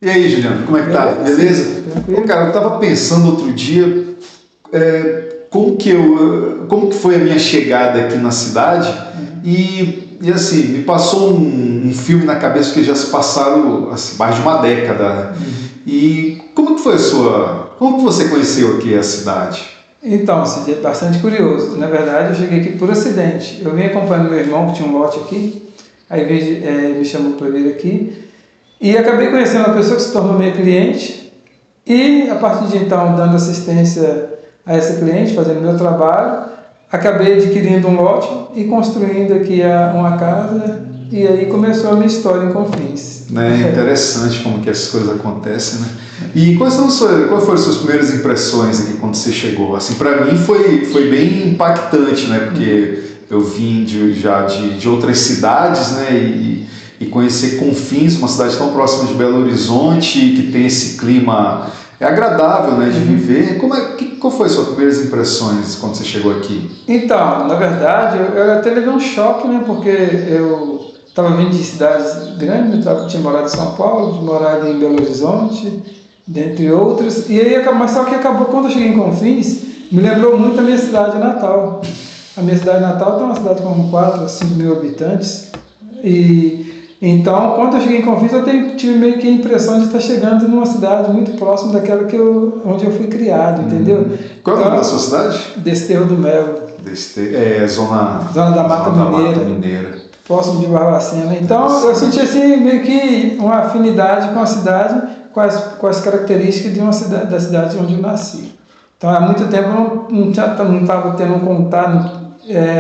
E aí, Juliano, como é que tá? Beleza? Pô, cara, eu tava pensando outro dia, como que foi a minha chegada aqui na cidade e assim, me passou um filme na cabeça que já se passaram assim, mais de uma década, né? E como que foi como que você conheceu aqui a cidade? Então, Cid, é bastante curioso. Na verdade, eu cheguei aqui por acidente. Eu vim acompanhando meu irmão, que tinha um lote aqui, aí me chamou para vir aqui, e acabei conhecendo uma pessoa que se tornou minha cliente, e a partir de então, dando assistência a essa cliente, fazendo meu trabalho, acabei adquirindo um lote e construindo aqui uma casa, e aí começou a minha história em Confins. É interessante como que essas coisas acontecem, né? E quais foram as suas primeiras impressões aqui quando você chegou? Assim, para mim foi bem impactante, né? Porque eu vim já de outras cidades, né? E conhecer Confins, uma cidade tão próxima de Belo Horizonte, que tem esse clima agradável, né, de viver. Qual foi as suas primeiras impressões quando você chegou aqui? Então, na verdade, eu até levei um choque, né? Porque eu estava vindo de cidades grandes, eu tinha morado em São Paulo, tinha morado em Belo Horizonte, dentre outras. E aí, mas só que acabou, quando eu cheguei em Confins, me lembrou muito a minha cidade natal. A minha cidade natal é uma cidade com 4 a 5 mil habitantes. E então, quando eu cheguei em Confins, eu tive meio que a impressão de estar chegando numa cidade muito próxima daquela onde eu fui criado, entendeu? Qual é o nome da sua cidade? Desterro do Melo. Zona da Mata Mineira. Próximo de Barbacena. Então, eu senti assim, meio que uma afinidade com a cidade, com as características da cidade onde eu nasci. Então, há muito tempo eu não estava tendo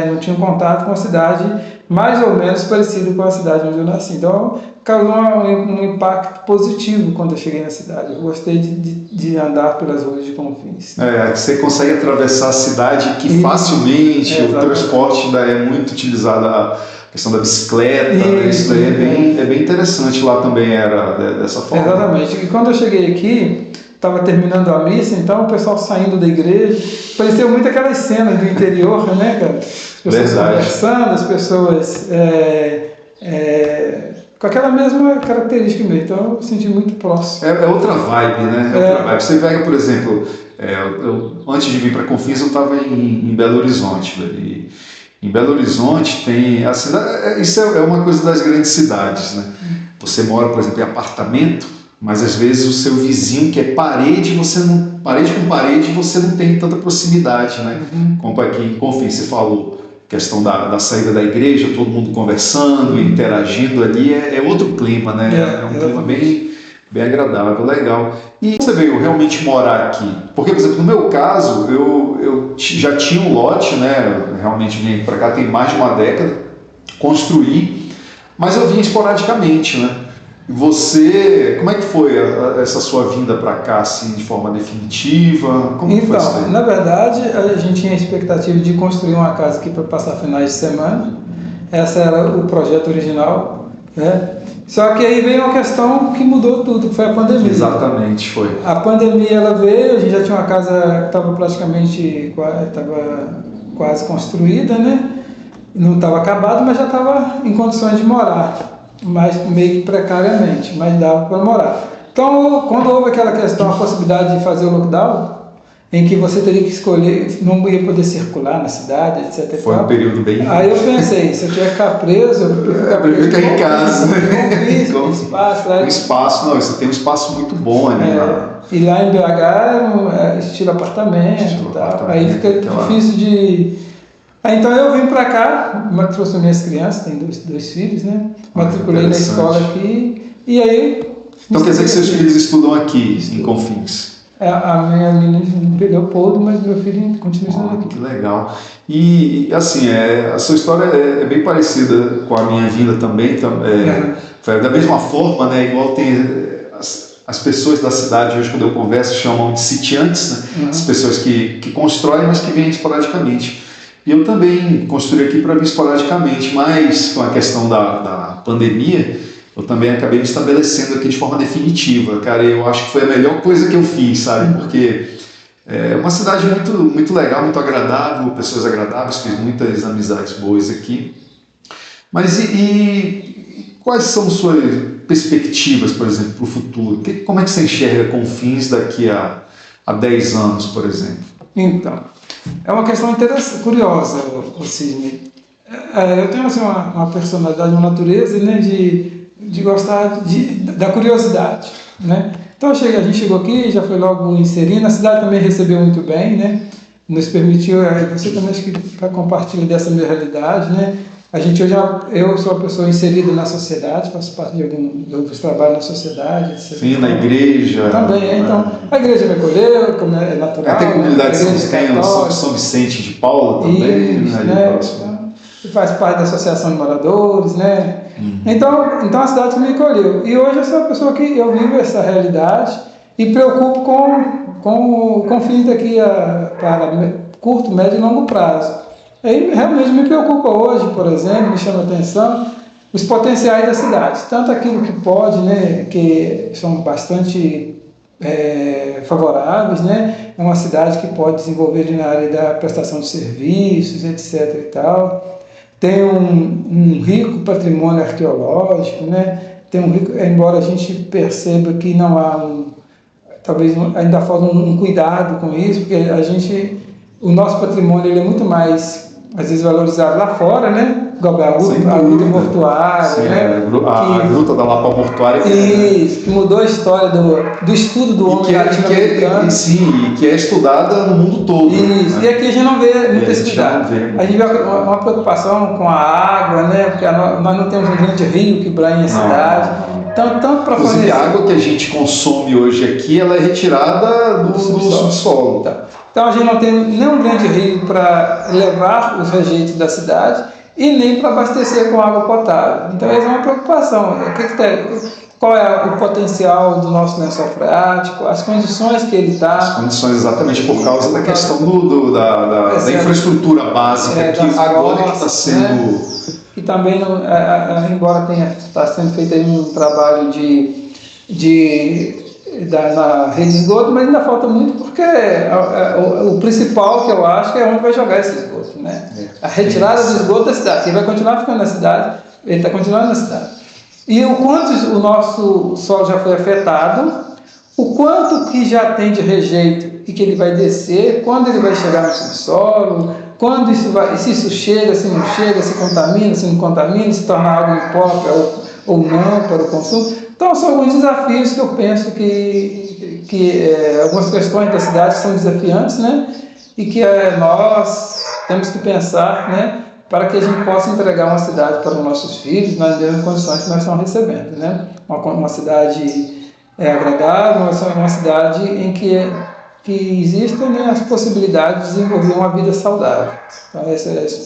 não tinha um contato com a cidade mais ou menos parecido com a cidade onde eu nasci. Então, causou um impacto positivo quando eu cheguei na cidade. Eu gostei de andar pelas ruas de Confins. Você consegue atravessar a cidade aqui facilmente, o transporte ainda é muito utilizado, a questão da bicicleta, né? Isso daí é bem interessante. Lá também era dessa forma. Exatamente. E quando eu cheguei aqui, estava terminando a missa, então o pessoal saindo da igreja, pareceu muito aquelas cenas do interior, né, cara? As pessoas conversando, as pessoas com aquela mesma característica mesmo, então eu senti muito próximo. É outra vibe, né? Outra vibe. Você pega, por exemplo, antes de vir para Confins eu estava em Belo Horizonte, e em Belo Horizonte tem a cidade, isso é uma coisa das grandes cidades, né? Você mora, por exemplo, em apartamento, mas às vezes o seu vizinho, que é parede com parede, você não tem tanta proximidade, né? Como aqui em Confins, você falou, questão da saída da igreja, todo mundo conversando, interagindo ali, é outro clima, né? É um clima bem agradável, legal. E você veio realmente morar aqui? Porque, por exemplo, no meu caso, eu já tinha um lote, né? Realmente vim para cá tem mais de uma década, construí, mas eu vim esporadicamente, né? E você, como é que foi essa sua vinda para cá, assim, de forma definitiva? Como foi isso aí? Na verdade, a gente tinha a expectativa de construir uma casa aqui para passar finais de semana. Esse era o projeto original, né? Só que aí veio uma questão que mudou tudo, que foi a pandemia. Exatamente, foi. A pandemia, ela veio, a gente já tinha uma casa que estava quase construída, né? Não estava acabada, mas já estava em condições de morar. Mas meio que precariamente, mas dava para morar. Então, quando houve aquela questão, a possibilidade de fazer o lockdown, em que você teria que escolher, não ia poder circular na cidade, etc. Foi um período bem... Aí eu pensei, se eu tiver que ficar preso, eu prefiro ficar em casa. Espaço, não, você tem um espaço muito bom ali. E lá em BH, estilo apartamento e tal. Aí fica difícil de... Então eu vim para cá, trouxe minhas crianças, tenho dois filhos, né? Matriculei na escola aqui, e aí... Então quer dizer que seus filhos estudam aqui, em Confins? A minha menina em Leopoldo, mas meu filho continua estudando aqui. Que legal. E assim, a sua história é bem parecida com a minha vida também. Da mesma forma, né? Igual tem... As pessoas da cidade, hoje quando eu converso, chamam de sitiantes, né? As pessoas que constroem, mas que vêm esporadicamente. E eu também construí aqui para vir esporadicamente, mas com a questão da pandemia, eu também acabei me estabelecendo aqui de forma definitiva. Cara, eu acho que foi a melhor coisa que eu fiz, sabe? Porque é uma cidade muito, muito legal, muito agradável, pessoas agradáveis, fiz muitas amizades boas aqui. Mas e quais são perspectivas, por exemplo, para o futuro? Como é que você enxerga Confins daqui a 10 anos, por exemplo? Então, é uma questão interessante, curiosa, Sidney. Eu tenho assim, uma personalidade, uma natureza, né, de gostar da curiosidade, né? Então a gente chegou aqui, já foi logo inserindo, a cidade também recebeu muito bem, né? Nos permitiu, você também acho que compartilha dessa minha realidade, né? Eu sou uma pessoa inserida na sociedade, faço parte de alguns trabalhos na sociedade, etc. Sim, na igreja. Também, então, a igreja me acolheu, como é natural. Tem comunidade né? São Vicente de Paula também, isso, né? Faz parte da associação de moradores, né? Então a cidade me acolheu. E hoje eu sou uma pessoa que eu vivo essa realidade e preocupo com o fim daqui para curto, médio e longo prazo. Aí realmente me preocupa hoje, por exemplo, me chama a atenção os potenciais da cidade, tanto aquilo que pode, né, que são bastante favoráveis, né? É uma cidade que pode desenvolver na área da prestação de serviços, etc. e tal. Tem um rico patrimônio arqueológico, né? Embora a gente perceba que não há talvez ainda falta um cuidado com isso, porque o nosso patrimônio ele é muito mais às vezes valorizado lá fora, né? A gruta mortuária, sim, né? A gruta da Lapa Mortuária. Isso, que mudou a história do estudo do homem latino-americano. Sim, e que é estudada no mundo todo. Isso, né? E aqui a gente não vê muita cidade. A gente vê uma preocupação com a água, né? Porque nós não temos um grande rio que banha a cidade. Então, tanto para fornecer... a água que a gente consome hoje aqui, ela é retirada do subsolo. Então a gente não tem nem um grande rio para levar os rejeitos da cidade e nem para abastecer com água potável. Então essa é uma preocupação. Qual é o potencial do nosso lençol freático, as condições que ele está. As condições exatamente por causa da questão da infraestrutura básica, que agora que está sendo... Né? E também, embora está sendo feito aí um trabalho na rede de esgoto, mas ainda falta muito porque o principal que eu acho que é onde vai jogar esse esgoto, né? A retirada do esgoto da cidade. Quem vai continuar ficando na cidade, ele está continuando na cidade. E o quanto o nosso solo já foi afetado, o quanto que já tem de rejeito e que ele vai descer, quando ele vai chegar no subsolo, se isso chega, se não chega, se contamina, se não contamina, se torna água imprópria ou não para o consumo. Então, são alguns desafios que eu penso que algumas questões da cidade são desafiantes, né? E que nós temos que pensar, né? Para que a gente possa entregar uma cidade para os nossos filhos nas mesmas condições que nós estamos recebendo, né? Uma cidade agradável, uma cidade em que existem, né, as possibilidades de desenvolver uma vida saudável. Então,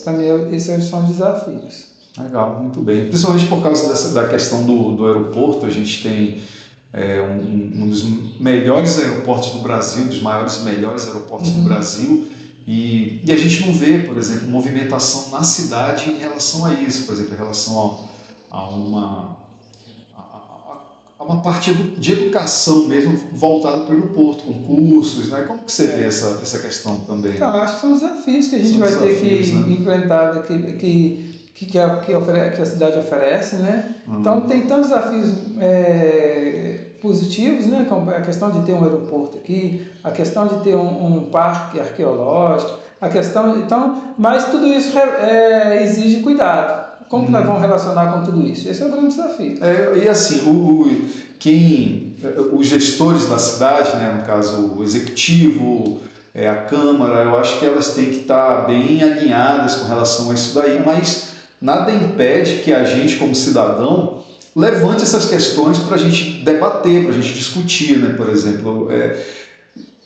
para mim, esses são os desafios. Legal, muito bem. Principalmente por causa da questão do aeroporto, a gente tem um dos melhores aeroportos do Brasil, dos melhores aeroportos do Brasil, e a gente não vê, por exemplo, movimentação na cidade em relação a isso, por exemplo, em relação a uma parte de educação mesmo voltada para o aeroporto, com cursos, né? Como que você vê essa questão também? Então, eu acho que são desafios que a gente vai ter que enfrentar, que a cidade oferece, né? Então tem tantos desafios positivos, né? Como a questão de ter um aeroporto aqui, a questão de ter um parque arqueológico, mas tudo isso exige cuidado. Como que nós vamos relacionar com tudo isso? Esse é o grande desafio. E assim, os gestores da cidade, né, no caso o executivo, a Câmara, eu acho que elas têm que estar bem alinhadas com relação a isso daí, mas nada impede que a gente, como cidadão, levante essas questões para a gente debater, para a gente discutir, né? Por exemplo,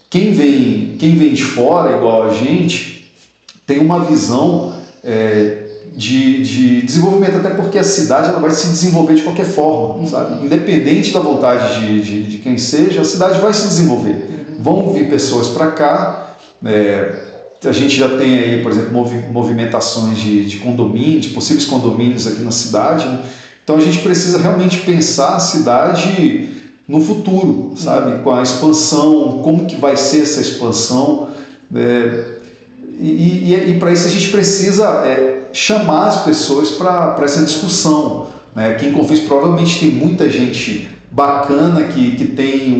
quem vem de fora, igual a gente, tem uma visão de desenvolvimento, até porque a cidade ela vai se desenvolver de qualquer forma, sabe? Independente da vontade de quem seja, a cidade vai se desenvolver. Vão vir pessoas para cá, a gente já tem aí, por exemplo, movimentações de condomínios, possíveis condomínios aqui na cidade, né? Então a gente precisa realmente pensar a cidade no futuro, sabe? Com a expansão, como que vai ser essa expansão, e para isso a gente precisa chamar as pessoas para essa discussão, né? Aqui em Confins provavelmente tem muita gente bacana que tem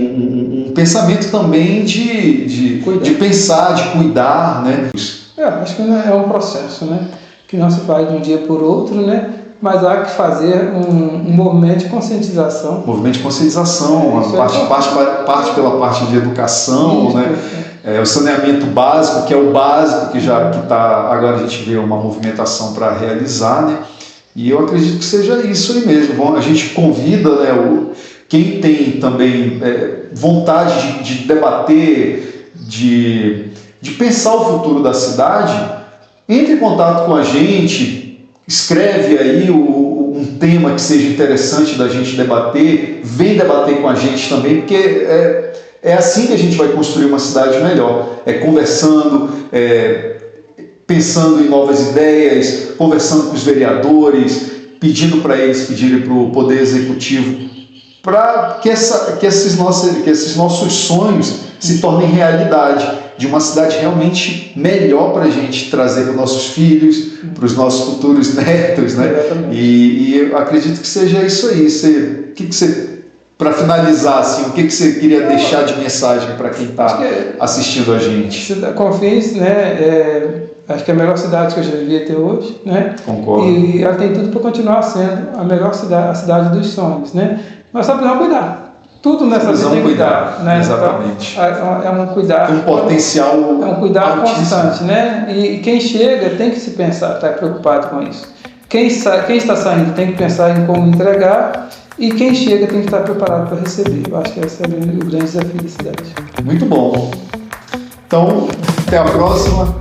um pensamento também de pensar, de cuidar, né? Acho que é um processo, né? Que não se faz de um dia por outro, né? Mas há que fazer um movimento de conscientização. Movimento de conscientização, parte pela parte de educação, isso, né? O saneamento básico, que é o básico, que está agora a gente vê uma movimentação para realizar, né? E eu acredito que seja isso aí mesmo. Bom, a gente convida, né, quem tem também vontade de debater, de pensar o futuro da cidade, entre em contato com a gente. Escreve aí um tema que seja interessante da gente debater, vem debater com a gente também, porque é assim que a gente vai construir uma cidade melhor, conversando, pensando em novas ideias, conversando com os vereadores, pedindo para eles pedirem para o Poder Executivo, para que esses nossos sonhos se tornem realidade, de uma cidade realmente melhor para a gente trazer para os nossos filhos, para os nossos futuros netos, né? E eu acredito que seja isso aí. Para finalizar, assim, o que você queria deixar de mensagem para quem está assistindo a gente? Confins, né? Acho que é a melhor cidade que eu já vivi até hoje, né? Concordo. E ela tem tudo para continuar sendo a melhor cidade, a cidade dos sonhos, né? Nós só precisamos cuidar. Tudo nessa vida tem que cuidar, né? Exatamente. Então, é um cuidado. Tem um potencial. É um cuidado altíssimo. constante, né? E quem chega tem que se pensar, estar preocupado com isso. Quem está saindo tem que pensar em como entregar, e quem chega tem que estar preparado para receber. Eu acho que esse é o grande desafio da cidade. Muito bom. Então, até a próxima.